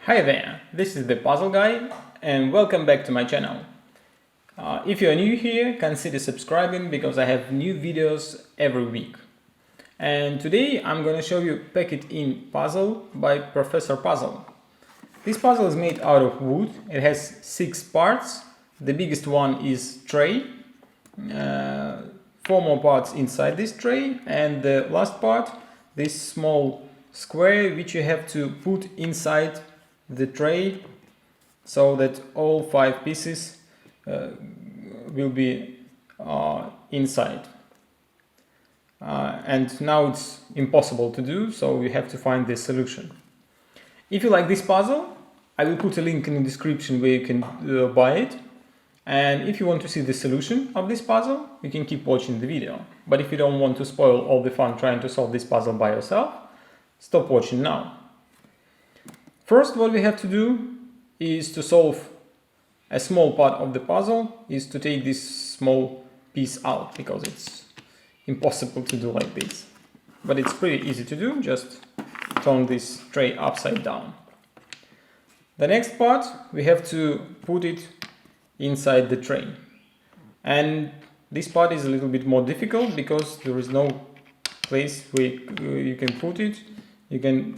Hi there, this is the Puzzle Guy and welcome back to my channel. If you are new here, consider subscribing because I have new videos every week. And today I'm going to show you Pack It In puzzle by Professor Puzzle. This puzzle is made out of wood. It has 6 parts. The biggest one is tray, 4 more parts inside this tray, and the last part, this small square which you have to put inside the tray so that all 5 pieces will be inside. And now it's impossible to do, so you have to find the solution. If you like this puzzle, I will put a link in the description where you can buy it. And if you want to see the solution of this puzzle, you can keep watching the video. But if you don't want to spoil all the fun trying to solve this puzzle by yourself, stop watching now. First, what we have to do is to solve a small part of the puzzle, is to take this small piece out, because it's impossible to do like this. But it's pretty easy to do, just turn this tray upside down. The next part, we have to put it inside the tray. And this part is a little bit more difficult because there is no place where you can put it. You can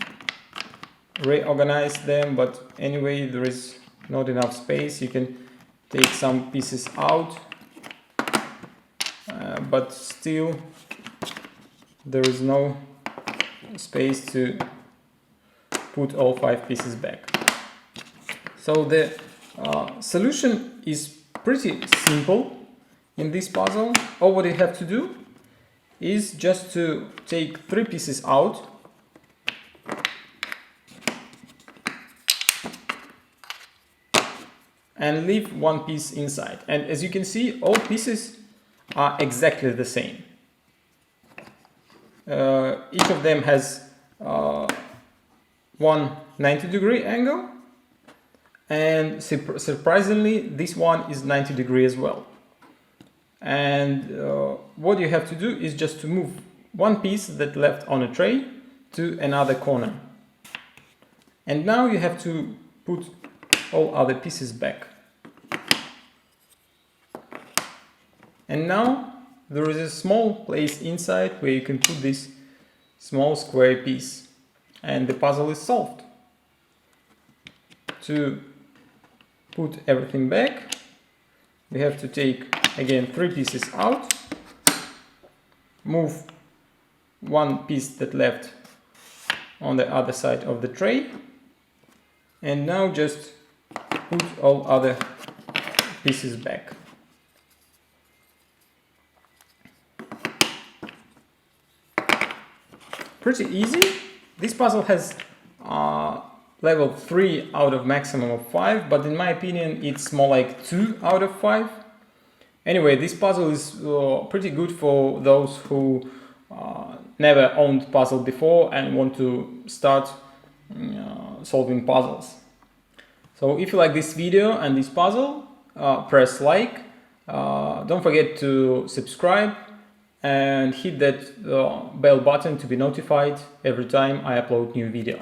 reorganize them, but anyway there is not enough space. You can take some pieces out, but still there is no space to put all 5 pieces back. So the solution is pretty simple in this puzzle. All what you have to do is just to take 3 pieces out and leave 1 piece inside. And as you can see, all pieces are exactly the same. Each of them has one 90-degree angle, and surprisingly this one is 90-degree as well. And what you have to do is just to move 1 piece that left on a tray to another corner. And now you have to put all other pieces back. And now there is a small place inside where you can put this small square piece, and the puzzle is solved. To put everything back, we have to take again 3 pieces out, move 1 piece that left on the other side of the tray, and now just put all other pieces back. Pretty easy. This puzzle has level 3 out of maximum of 5, but in my opinion it's more like 2 out of 5. Anyway, this puzzle is pretty good for those who never owned puzzle before and want to start solving puzzles. So if you like this video and this puzzle, press like, don't forget to subscribe and hit that bell button to be notified every time I upload new video.